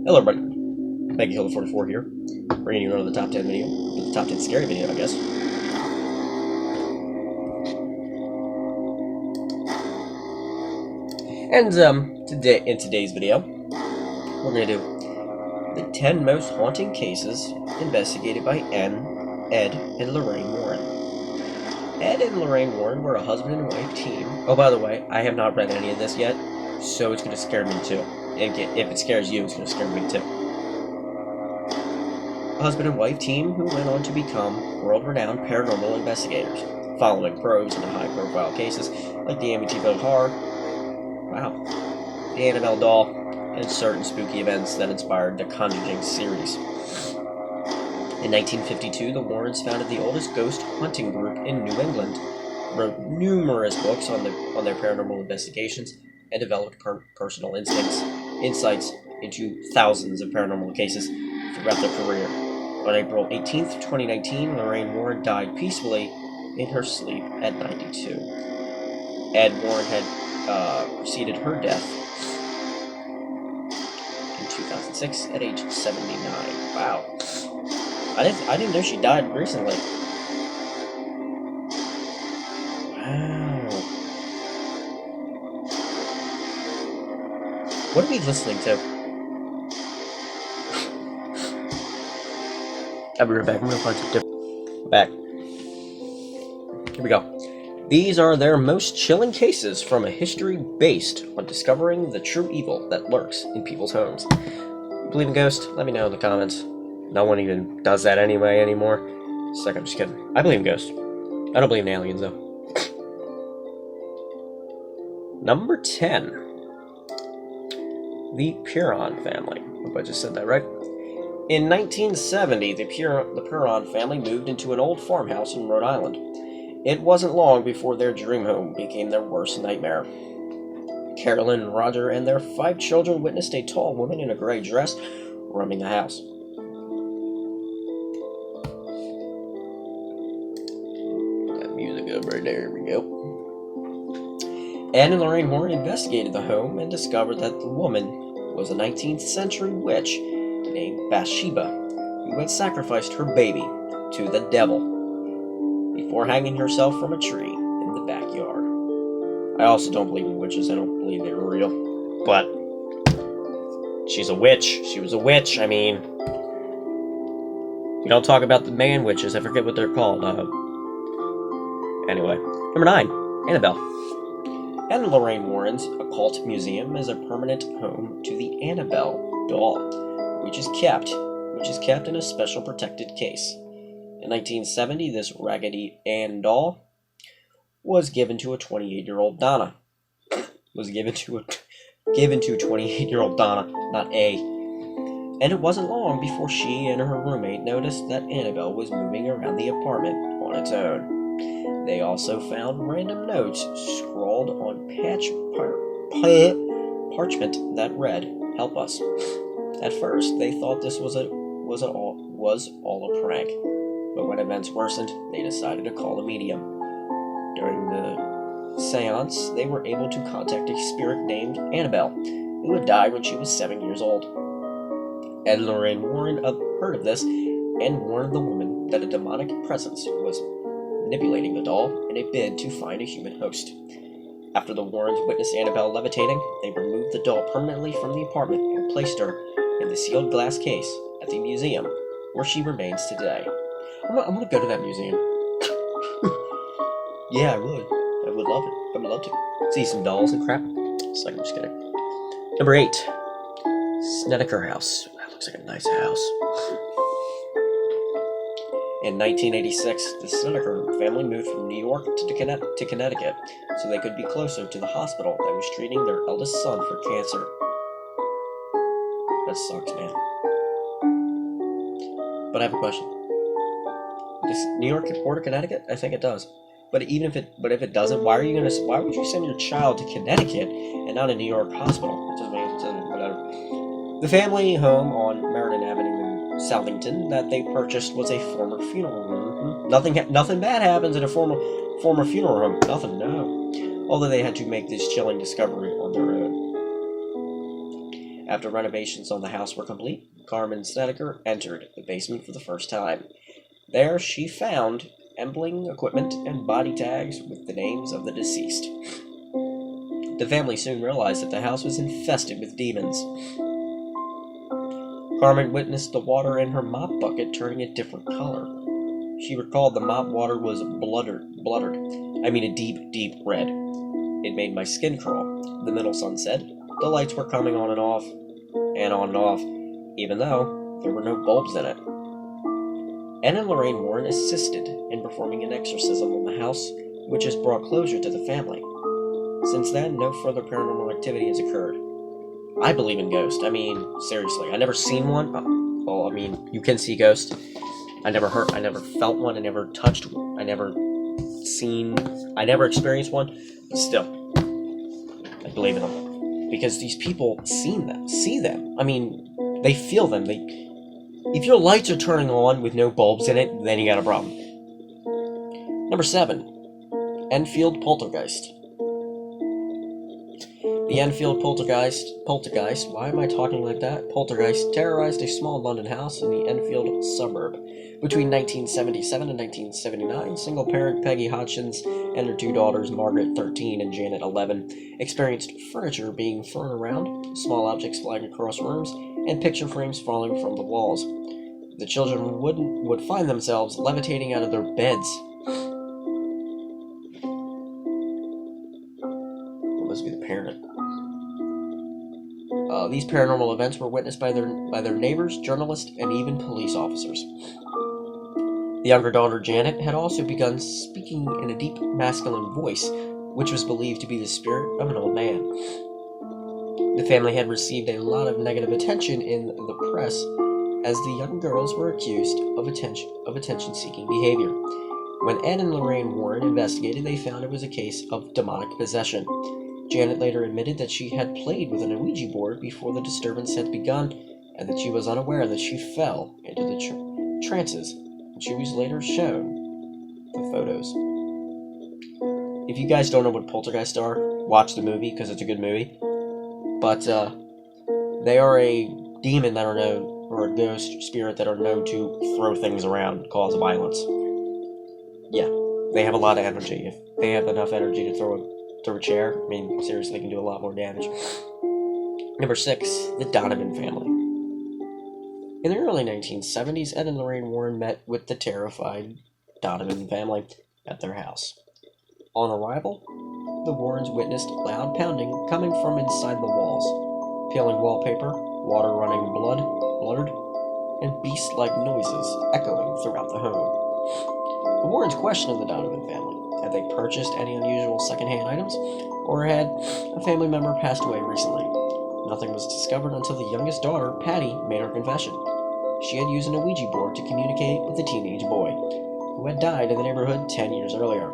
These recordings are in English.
Hello everybody, Maggie44 here, bringing you another top 10 video, the top 10 scary video, I guess. And in today's video, we're going to do the 10 most haunting cases investigated by Ed, and Lorraine Warren. Ed and Lorraine Warren were a husband and wife team. Oh, by the way, I have not read any of this yet, so it's going to scare me too. And if it scares you, it's going to scare me too. A husband and wife team who went on to become world-renowned paranormal investigators, following probes into high-profile cases like the Amityville Horror, the Annabelle doll, and certain spooky events that inspired the Conjuring series. In 1952, the Warrens founded the oldest ghost hunting group in New England, wrote numerous books on their paranormal investigations, and developed personal insights into thousands of paranormal cases throughout their career. On April 18th, 2019, Lorraine Warren died peacefully in her sleep at 92. Ed Warren had preceded her death in 2006 at age 79. Wow. I didn't know she died recently. Wow. What are we listening to? I'll be right back. I'm gonna find some different. Back. Here we go. These are their most chilling cases from a history based on discovering the true evil that lurks in people's homes. Believe in ghosts? Let me know in the comments. No one even does that anymore. It's like, I'm just kidding. I believe in ghosts. I don't believe in aliens, though. Number 10. The Perron family. Hope I just said that right. In 1970, the Perron family moved into an old farmhouse in Rhode Island. It wasn't long before their dream home became their worst nightmare. Carolyn and Roger and their 5 children witnessed a tall woman in a gray dress roaming the house. That music up right there, here we go. Ed and Lorraine Warren investigated the home and discovered that the woman was a 19th century witch named Bathsheba, who had sacrificed her baby to the devil before hanging herself from a tree in the backyard. I also don't believe in witches. I don't believe they're real. But she's a witch. She was a witch. I mean, you don't talk about the man witches. I forget what they're called. Anyway, number 9, Annabelle. And Lorraine Warren's Occult Museum is a permanent home to the Annabelle doll, which is kept in a special protected case. In 1970, this Raggedy Ann doll was given to 28-year-old Donna. Given to 28-year-old Donna, not A. And it wasn't long before she and her roommate noticed that Annabelle was moving around the apartment on its own. They also found random notes scrawled on parchment that read, "Help us." At first, they thought this was all a prank, but when events worsened, they decided to call a medium. During the seance, they were able to contact a spirit named Annabelle, who had died when she was 7 years old. Ed and Lorraine Warren heard of this and warned the woman that a demonic presence was manipulating the doll in a bid to find a human host. After the Warrens witnessed Annabelle levitating, they removed the doll permanently from the apartment and placed her in the sealed glass case at the museum, where she remains today. I'm gonna go to that museum. Yeah, I would. I would love it. I would love to see some dolls and crap. It's like, I'm just kidding. Number 8, Snedeker House. That looks like a nice house. In 1986, the Snedeker family moved from New York to Connecticut so they could be closer to the hospital that was treating their eldest son for cancer. That sucks, man. But I have a question. Does New York border Connecticut? I think it does. But if it doesn't, why would you send your child to Connecticut and not a New York hospital? It doesn't whatever. The family home on Meriden Avenue in Southington that they purchased was a former funeral home. Nothing bad happens in a former funeral home. Nothing, no. Although they had to make this chilling discovery on their own. After renovations on the house were complete, Carmen Snedeker entered the basement for the first time. There she found embling equipment and body tags with the names of the deceased. The family soon realized that the house was infested with demons. Carmen witnessed the water in her mop bucket turning a different color. She recalled the mop water was a deep, deep red. It made my skin crawl, the middle son said. The lights were coming on and off, even though there were no bulbs in it. Anne and Lorraine Warren assisted in performing an exorcism on the house, which has brought closure to the family. Since then, no further paranormal activity has occurred. I believe in ghosts. I mean, seriously. I never seen one. Well, I mean, you can see ghosts. I never felt one. I never touched one. I never experienced one. But still, I believe in them. Because these people see them. I mean, they feel them. If your lights are turning on with no bulbs in it, then you got a problem. Number 7. Enfield Poltergeist. The Enfield poltergeist, why am I talking like that? Poltergeist terrorized a small London house in the Enfield suburb. Between 1977 and 1979, single-parent Peggy Hodgins and her 2 daughters, Margaret, 13, and Janet, 11, experienced furniture being thrown around, small objects flying across rooms, and picture frames falling from the walls. The children would find themselves levitating out of their beds. It must be the parent. These paranormal events were witnessed by their neighbors, journalists, and even police officers. The younger daughter, Janet, had also begun speaking in a deep masculine voice, which was believed to be the spirit of an old man. The family had received a lot of negative attention in the press, as the young girls were accused of attention-seeking behavior. When Ed and Lorraine Warren investigated, they found it was a case of demonic possession. Janet later admitted that she had played with an Ouija board before the disturbance had begun, and that she was unaware that she fell into the trances, and she was later shown the photos. If you guys don't know what poltergeists are, watch the movie, because it's a good movie. But, they are a demon that are known, or a ghost spirit that are known to throw things around, cause violence. Yeah, they have a lot of energy. If they have enough energy to throw a chair, I mean, seriously, can do a lot more damage. Number 6, the Donovan family. In the early 1970s, Ed and Lorraine Warren met with the terrified Donovan family at their house. On arrival, the Warrens witnessed loud pounding coming from inside the walls, peeling wallpaper, water running blurred, and beast-like noises echoing throughout the home. The Warrens questioned the Donovan family. Had they purchased any unusual secondhand items, or had a family member passed away recently? Nothing was discovered until the youngest daughter, Patty, made her confession. She had used an Ouija board to communicate with a teenage boy, who had died in the neighborhood 10 years earlier.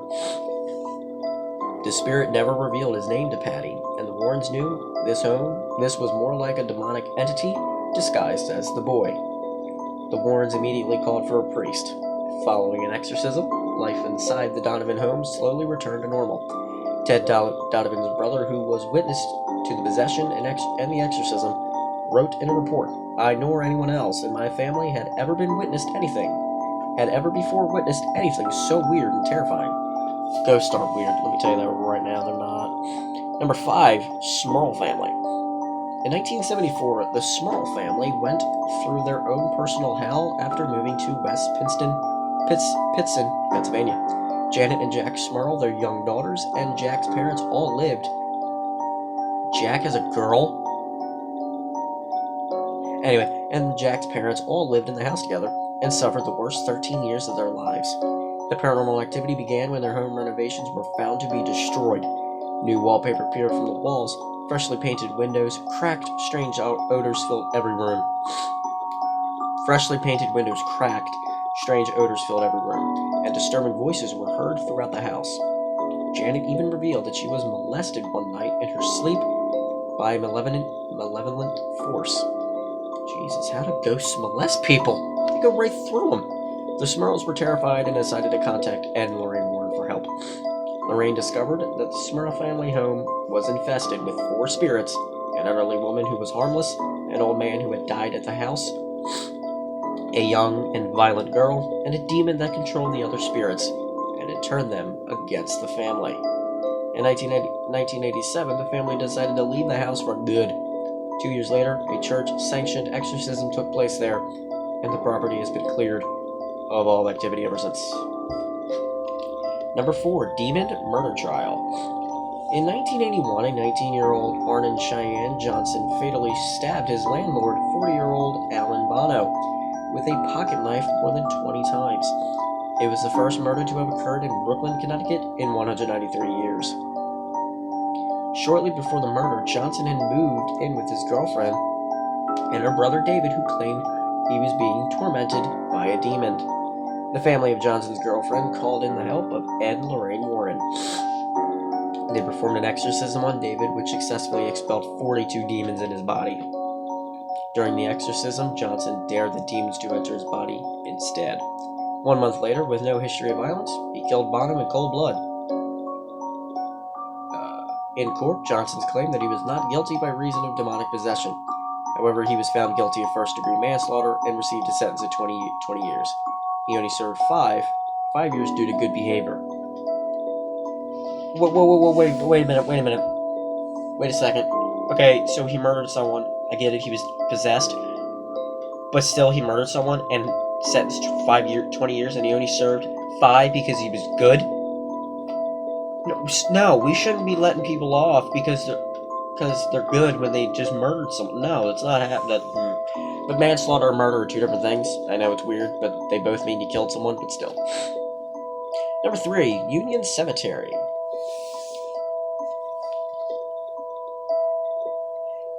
The spirit never revealed his name to Patty, and the Warrens knew this was more like a demonic entity disguised as the boy. The Warrens immediately called for a priest. Following an exorcism, life inside the Donovan home slowly returned to normal. Ted Donovan's brother, who was witness to the possession and the exorcism, wrote in a report, "I nor anyone else in my family had ever before witnessed anything so weird and terrifying." Ghosts aren't weird, let me tell you that right now, they're not. Number 5, Smurl family. In 1974, the Smurl family went through their own personal hell after moving to West Pittston, Pennsylvania. Janet and Jack Smurl, their young daughters, and Jack's parents all lived. Jack is a girl? Anyway, and Jack's parents all lived in the house together and suffered the worst 13 years of their lives. The paranormal activity began when their home renovations were found to be destroyed. New wallpaper appeared from the walls, freshly painted windows cracked, strange odors filled every room. And disturbing voices were heard throughout the house. Janet even revealed that she was molested one night in her sleep by a malevolent force. Jesus, how do ghosts molest people? They go right through them. The Smurls were terrified and decided to contact Ed and Lorraine Warren for help. Lorraine discovered that the Smurl family home was infested with 4 spirits an elderly woman who was harmless, an old man who had died at the house, a young and violent girl, and a demon that controlled the other spirits, and it turned them against the family. In 1987, the family decided to leave the house for good. 2 years later, a church-sanctioned exorcism took place there, and the property has been cleared of all activity ever since. Number 4, Demon Murder Trial. In 1981, a 19-year-old Arnon Cheyenne Johnson fatally stabbed his landlord, 40-year-old Alan Bono, with a pocket knife more than 20 times. It was the first murder to have occurred in Brooklyn, Connecticut in 193 years. Shortly before the murder, Johnson had moved in with his girlfriend and her brother David, who claimed he was being tormented by a demon. The family of Johnson's girlfriend called in the help of Ed and Lorraine Warren. They performed an exorcism on David, which successfully expelled 42 demons in his body. During the exorcism, Johnson dared the demons to enter his body instead. 1 month later, with no history of violence, he killed Bonham in cold blood. In court, Johnson claimed that he was not guilty by reason of demonic possession. However, he was found guilty of first-degree manslaughter and received a sentence of 20 years. He only served 5 years due to good behavior. Wait a minute. Wait a second. Okay, so he murdered someone. I get it, he was possessed. But still, he murdered someone and sentenced 20 years, and he only served 5 because he was good? No, we shouldn't be letting people off because they're good when they just murdered someone. No, it's not happening. But manslaughter and murder are 2 different things. I know it's weird, but they both mean you killed someone, but still. Number 3, Union Cemetery.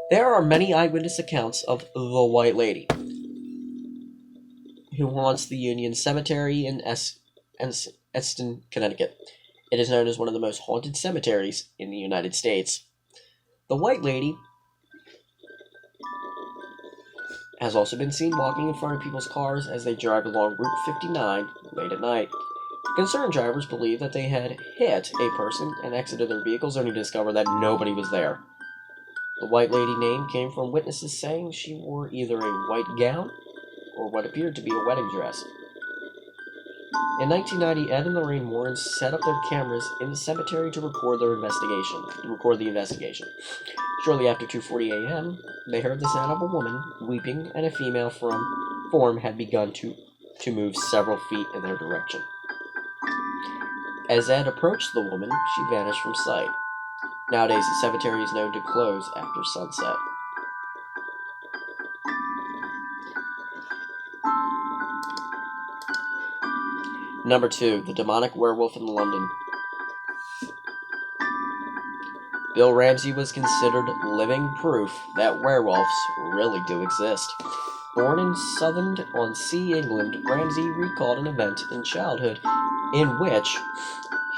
There are many eyewitness accounts of the White Lady, who haunts the Union Cemetery in Eston, Connecticut. It is known as one of the most haunted cemeteries in the United States. The White Lady has also been seen walking in front of people's cars as they drive along Route 59 late at night. Concerned drivers believe that they had hit a person and exited their vehicles only to discover that nobody was there. The White Lady name came from witnesses saying she wore either a white gown or what appeared to be a wedding dress. In 1990, Ed and Lorraine Warren set up their cameras in the cemetery to record the investigation. Shortly after 2:40 a.m., they heard the sound of a woman weeping, and a female form had begun to move several feet in their direction. As Ed approached the woman, she vanished from sight. Nowadays, the cemetery is known to close after sunset. Number 2, the demonic werewolf in London. Bill Ramsey was considered living proof that werewolves really do exist. Born in Southend-on-Sea, England, Ramsey recalled an event in childhood in which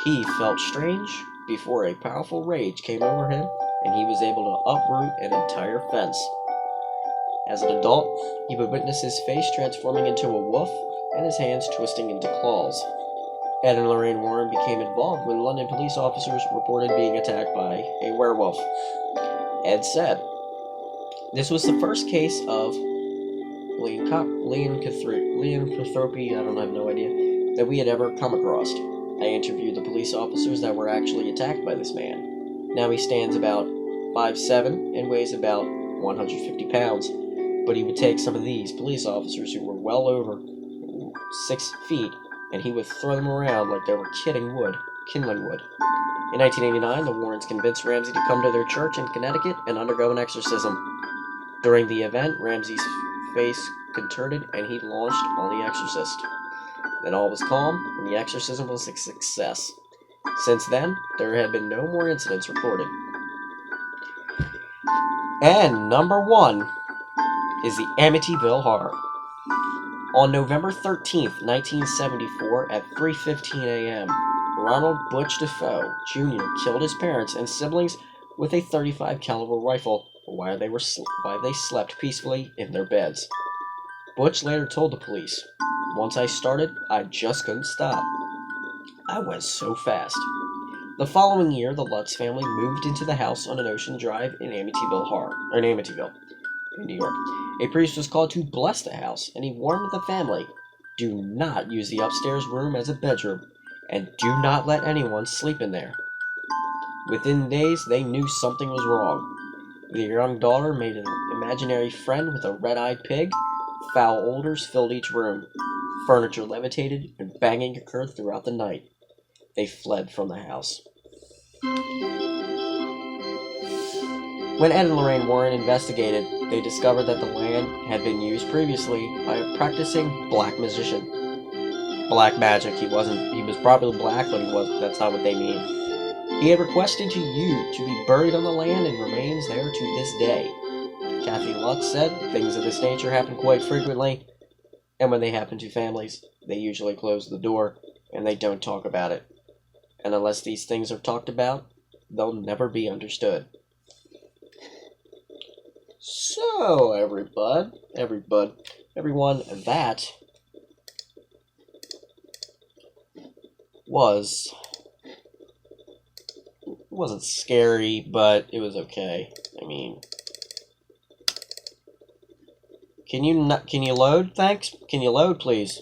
he felt strange before a powerful rage came over him and he was able to uproot an entire fence. As an adult, he would witness his face transforming into a wolf and his hands twisting into claws. Ed and Lorraine Warren became involved when London police officers reported being attacked by a werewolf. Ed said, "This was the first case of lycanthropy, I have no idea, that we had ever come across. I interviewed the police officers that were actually attacked by this man. Now he stands about 5'7" and weighs about 150 pounds, but he would take some of these police officers who were well over 6 feet, and he would throw them around like they were kindling wood. In 1989, the Warrens convinced Ramsey to come to their church in Connecticut and undergo an exorcism. During the event, Ramsey's face contorted and he launched on the exorcist. Then all was calm, and the exorcism was a success. Since then, there have been no more incidents recorded." And number 1 is the Amityville Horror. On November 13th, 1974, at 3:15 a.m., Ronald Butch Defoe Jr. killed his parents and siblings with a .35 caliber rifle while they slept peacefully in their beds. Butch later told the police, "Once I started, I just couldn't stop. I went so fast." The following year, the Lutz family moved into the house on an Ocean Drive in Amityville, in New York. A priest was called to bless the house, and he warned the family, do not use the upstairs room as a bedroom, and do not let anyone sleep in there. Within days, they knew something was wrong. The young daughter made an imaginary friend with a red-eyed pig. Foul odors filled each room. Furniture levitated, and banging occurred throughout the night. They fled from the house. When Ed and Lorraine Warren investigated, they discovered that the land had been used previously by a practicing black magician. Black magic. He was probably black, but that's not what they mean. He had requested to be buried on the land and remains there to this day. Kathy Lutz said things of this nature happen quite frequently, and when they happen to families, they usually close the door and they don't talk about it. And unless these things are talked about, they'll never be understood. So, everyone, that wasn't scary, but it was okay. I mean, can you load? Thanks. Can you load, please?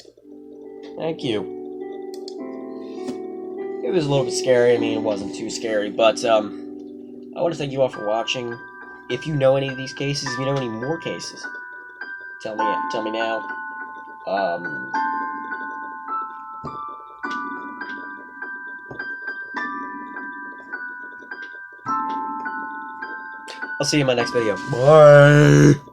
Thank you. It was a little bit scary. I mean, it wasn't too scary, but I want to thank you all for watching. If you know any of these cases, if you know any more cases, tell me now. I'll see you in my next video. Bye!